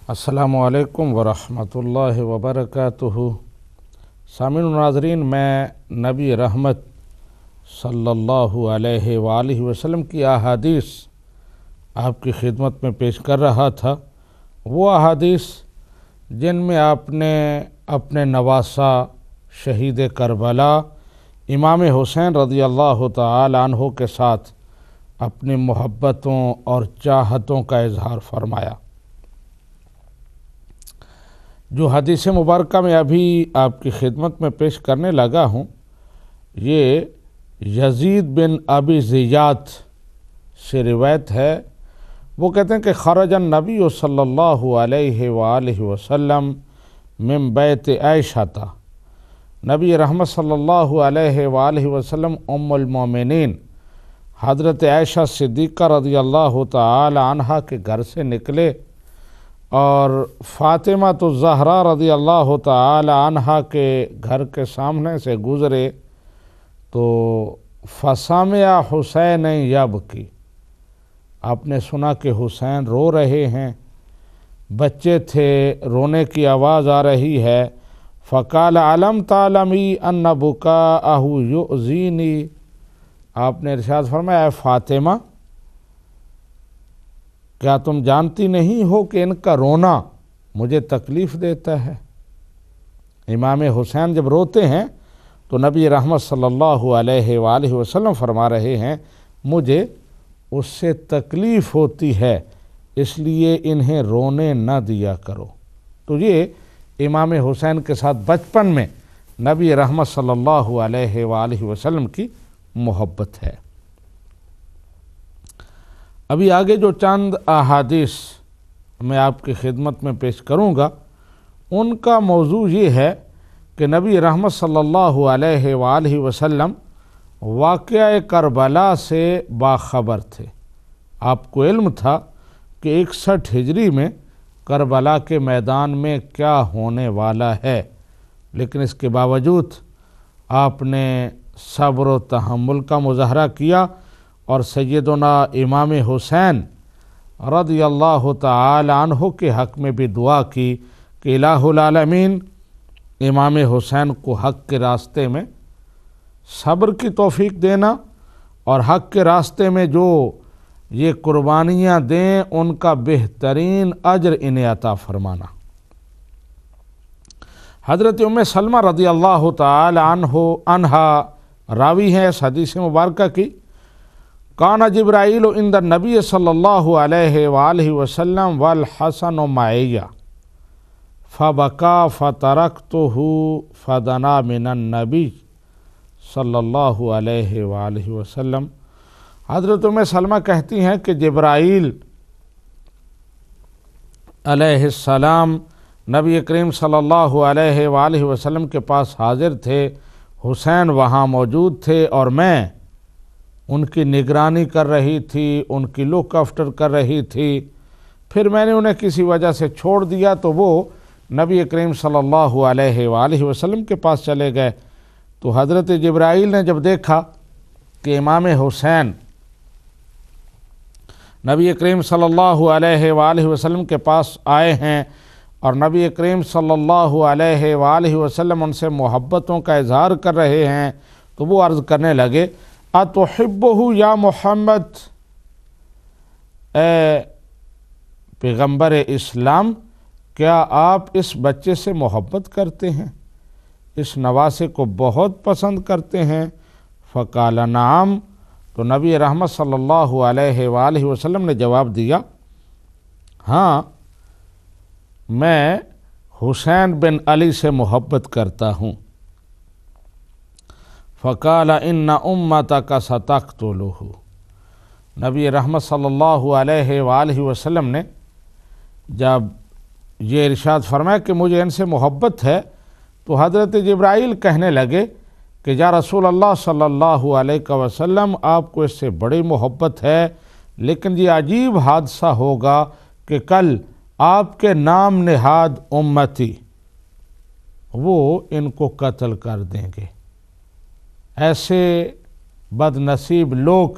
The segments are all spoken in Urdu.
السلام علیکم ورحمۃ اللہ وبرکاتہ۔ سامعین و ناظرین، میں نبی رحمت صلی اللہ علیہ وآلہ وسلم کی احادیث آپ کی خدمت میں پیش کر رہا تھا۔ وہ احادیث جن میں آپ نے اپنے نواسا شہید کربلا امام حسین رضی اللہ تعالی عنہ کے ساتھ اپنی محبتوں اور چاہتوں کا اظہار فرمایا۔ جو حدیث مبارکہ میں ابھی آپ کی خدمت میں پیش کرنے لگا ہوں، یہ یزید بن ابی زیاد سے روایت ہے۔ وہ کہتے ہیں کہ خرج النبی صلی اللہ علیہ وآلہ وسلم من بیت عائشہ، نبی رحمت صلی اللہ علیہ وآلہ وسلم ام المومنین حضرت عائشہ صدیقہ رضی اللہ تعالی عنہا کے گھر سے نکلے اور فاطمہ الزہرا رضی اللہ تعالی عنہا کے گھر کے سامنے سے گزرے تو فسمع حسین یبکی، آپ نے سنا کہ حسین رو رہے ہیں، بچے تھے، رونے کی آواز آ رہی ہے۔ فقال علم تعلمی ان بکاءہ یؤذینی، آپ نے ارشاد فرمایا، اے فاطمہ کیا تم جانتی نہیں ہو کہ ان کا رونا مجھے تکلیف دیتا ہے؟ امام حسین جب روتے ہیں تو نبی رحمت صلی اللہ علیہ وآلہ وسلم فرما رہے ہیں مجھے اس سے تکلیف ہوتی ہے، اس لیے انہیں رونے نہ دیا کرو۔ تو یہ امام حسین کے ساتھ بچپن میں نبی رحمت صلی اللہ علیہ وآلہ وسلم کی محبت ہے۔ ابھی آگے جو چند احادیث میں آپ کی خدمت میں پیش کروں گا، ان کا موضوع یہ ہے کہ نبی رحمت صلی اللہ علیہ وآلہ وسلم واقعہ کربلا سے باخبر تھے۔ آپ کو علم تھا کہ 61 ہجری میں کربلا کے میدان میں کیا ہونے والا ہے، لیکن اس کے باوجود آپ نے صبر و تحمل کا مظاہرہ کیا اور سیدنا امام حسین رضی اللہ تعالی عنہ کے حق میں بھی دعا کی کہ الہ العالمین امام حسین کو حق کے راستے میں صبر کی توفیق دینا اور حق کے راستے میں جو یہ قربانیاں دیں ان کا بہترین اجر انہیں عطا فرمانا۔ حضرت ام سلمہ رضی اللہ تعالی عنہا راوی ہیں اس حدیث مبارکہ کی، کان جبرائیل عند النبی صلی اللہ علیہ وآلہ وسلم والحسن معیہ فبکا فترکتہ فدنا من النبی صلی اللہ علیہ وآلہ وسلم۔ حضرت ام سلمہ کہتی ہیں کہ جبرائیل علیہ السلام نبی کریم صلی اللہ علیہ وآلہ وسلم کے پاس حاضر تھے، حسین وہاں موجود تھے اور میں ان کی نگرانی کر رہی تھی، ان کی لک آفٹر کر رہی تھی۔ پھر میں نے انہیں کسی وجہ سے چھوڑ دیا تو وہ نبی کریم صلی اللہ علیہ وآلہ وسلم کے پاس چلے گئے۔ تو حضرت جبرائیل نے جب دیکھا کہ امام حسین نبی کریم صلی اللہ علیہ وآلہ وسلم کے پاس آئے ہیں اور نبی کریم صلی اللہ علیہ وآلہ وسلم ان سے محبتوں کا اظہار کر رہے ہیں، تو وہ عرض کرنے لگے اتحبہ یا محمد، اے پیغمبر اسلام کیا آپ اس بچے سے محبت کرتے ہیں، اس نواسے کو بہت پسند کرتے ہیں؟ فقال نعم، تو نبی رحمت صلی اللہ علیہ وآلہ وسلم نے جواب دیا ہاں میں حسین بن علی سے محبت کرتا ہوں۔ فقال ان امتک ستقتلہ، نبی رحمت صلی اللہ علیہ وآلہ وسلم نے جب یہ ارشاد فرمایا کہ مجھے ان سے محبت ہے تو حضرت جبرائیل کہنے لگے کہ یا رسول اللہ صلی اللہ علیہ وسلم آپ کو اس سے بڑی محبت ہے، لیکن یہ عجیب حادثہ ہوگا کہ کل آپ کے نام نہاد امتی وہ ان کو قتل کر دیں گے۔ ایسے بد نصیب لوگ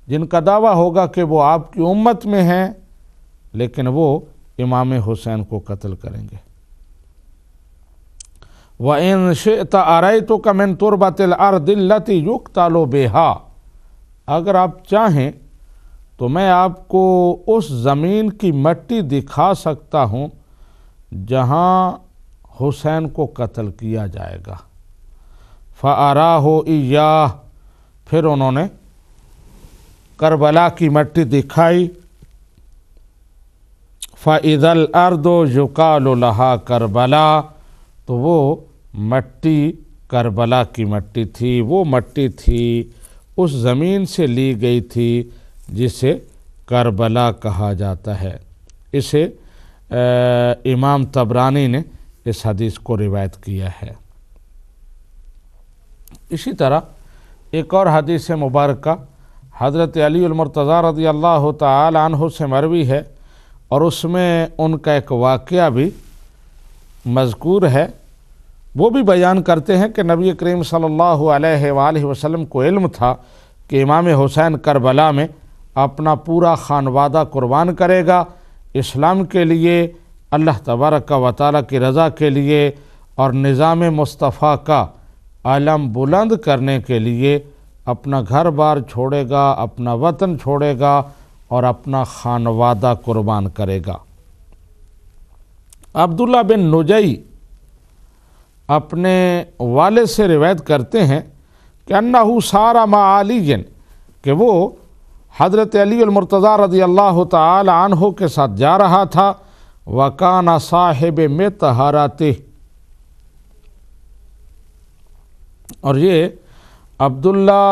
جن کا دعویٰ ہوگا کہ وہ آپ کی امت میں ہیں، لیکن وہ امام حسین کو قتل کریں گے۔ وَإِن شِئْتَ أَرَيْتُكَ مِن تُرْبَةِ الْأَرْضِ الَّتِي يُقْتَلُ بِهَا، اگر آپ چاہیں تو میں آپ کو اس زمین کی مٹی دکھا سکتا ہوں جہاں حسین کو قتل کیا جائے گا۔ فَأَرَاهُ إِيَّاهُ، پھر انہوں نے کربلا کی مٹی دکھائی۔ فَإِذَا الْأَرْضُ يُقَالُ لَهَا کربلا، تو وہ مٹی کربلا کی مٹی تھی، وہ مٹی تھی اس زمین سے لی گئی تھی جسے کربلا کہا جاتا ہے۔ اسے امام طبرانی نے اس حدیث کو روایت کیا ہے۔ اسی طرح ایک اور حدیث مبارکہ حضرت علی المرتضیٰ رضی اللہ تعالی عنہ سے مروی ہے، اور اس میں ان کا ایک واقعہ بھی مذکور ہے۔ وہ بھی بیان کرتے ہیں کہ نبی کریم صلی اللہ علیہ وآلہ وسلم کو علم تھا کہ امام حسین کربلا میں اپنا پورا خانوادہ قربان کرے گا، اسلام کے لیے، اللہ تبارک و تعالیٰ کی رضا کے لیے، اور نظام مصطفیٰ کا علم بلند کرنے کے لیے اپنا گھر بار چھوڑے گا، اپنا وطن چھوڑے گا اور اپنا خانوادہ قربان کرے گا۔ عبداللہ بن نجی اپنے والد سے روایت کرتے ہیں کہ انہو سارا مع علی، کہ وہ حضرت علی المرتضیٰ رضی اللہ تعالی عنہ کے ساتھ جا رہا تھا۔ وَكَانَ صَاحِبِ مِطْهَرَتِهِ، اور یہ عبداللہ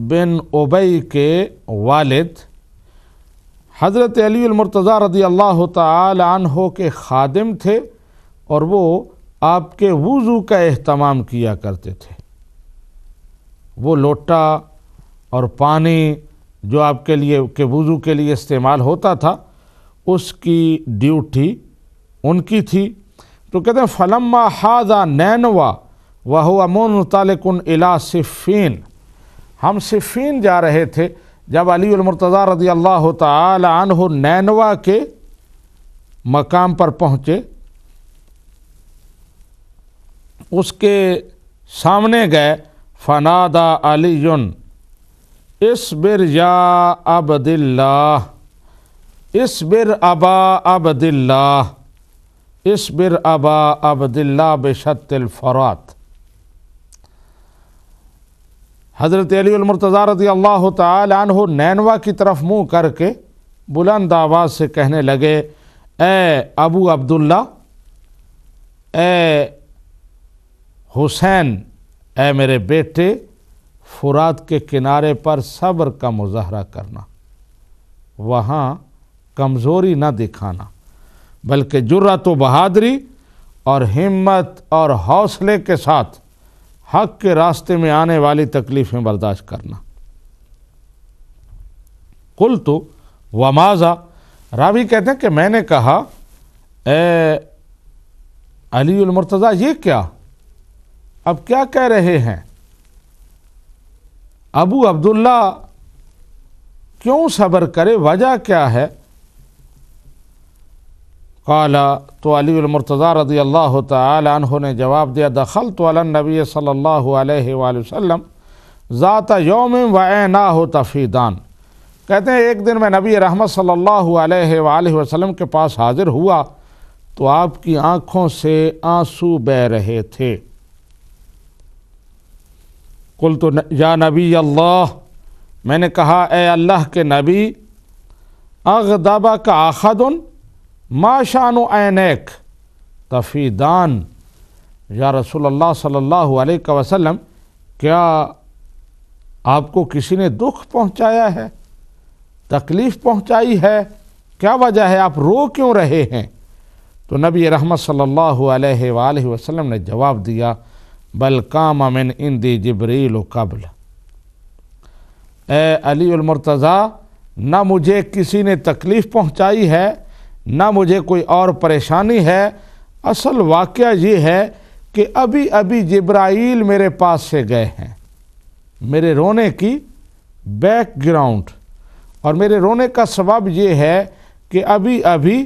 بن ابی کے والد حضرت علی المرتضیٰ رضی اللہ تعالی عنہ کے خادم تھے، اور وہ آپ کے وضو کا اہتمام کیا کرتے تھے۔ وہ لوٹا اور پانی جو آپ کے لیے کہ وضو کے لیے استعمال ہوتا تھا، اس کی ڈیوٹی ان کی تھی۔ تو کہتے ہیں فلما حاذا نینوا وہو منطلق الی صفین، ہم صفین جا رہے تھے جب علی المرتضیٰ رضی اللہ تعالی عنہ نینوا کے مقام پر پہنچے، اس کے سامنے گئے۔ فنادا علی اصبر یا عبد اللہ، اصبر ابا عبد اللہ، اصبر ابا عبد اللہ بشط الفرات۔ حضرت علی المرتضیٰ رضی اللہ تعالی عنہ نینوا کی طرف منہ کر کے بلند آواز سے کہنے لگے، اے ابو عبداللہ، اے حسین، اے میرے بیٹے، فرات کے کنارے پر صبر کا مظاہرہ کرنا، وہاں کمزوری نہ دکھانا، بلکہ جرأت و بہادری اور ہمت اور حوصلے کے ساتھ حق کے راستے میں آنے والی تکلیفیں برداشت کرنا۔ قلت وماذا، راوی کہتے ہیں کہ میں نے کہا، اے علی المرتضیٰ، یہ کیا، اب کیا کہہ رہے ہیں؟ ابو عبداللہ کیوں صبر کرے، وجہ کیا ہے؟ قال، تو علی المرتضیٰ رضی اللہ تعالی عنہ نے جواب دیا، دخلت علی النبی صلی اللہ علیہ وآلہ وسلم ذات یوم وعیناہ تفیضان، کہتے ہیں ایک دن میں نبی رحمت صلی اللہ علیہ وآلہ وسلم کے پاس حاضر ہوا تو آپ کی آنکھوں سے آنسو بہہ رہے تھے۔ قلت یا نبی اللہ، میں نے کہا اے اللہ کے نبی، اغضبک احد ما شان عینیک تفیضان، یا رسول اللہ صلی اللہ علیہ وسلم، کیا آپ کو کسی نے دکھ پہنچایا ہے، تکلیف پہنچائی ہے؟ کیا وجہ ہے، آپ رو کیوں رہے ہیں؟ تو نبی رحمت صلی اللہ علیہ وآلہ وسلم نے جواب دیا، بل قام من عندی جبریل قبل، اے علی المرتضیٰ، نہ مجھے کسی نے تکلیف پہنچائی ہے، نہ مجھے کوئی اور پریشانی ہے، اصل واقعہ یہ ہے کہ ابھی ابھی جبرائیل میرے پاس سے گئے ہیں۔ میرے رونے کی بیک گراؤنڈ اور میرے رونے کا سبب یہ ہے کہ ابھی ابھی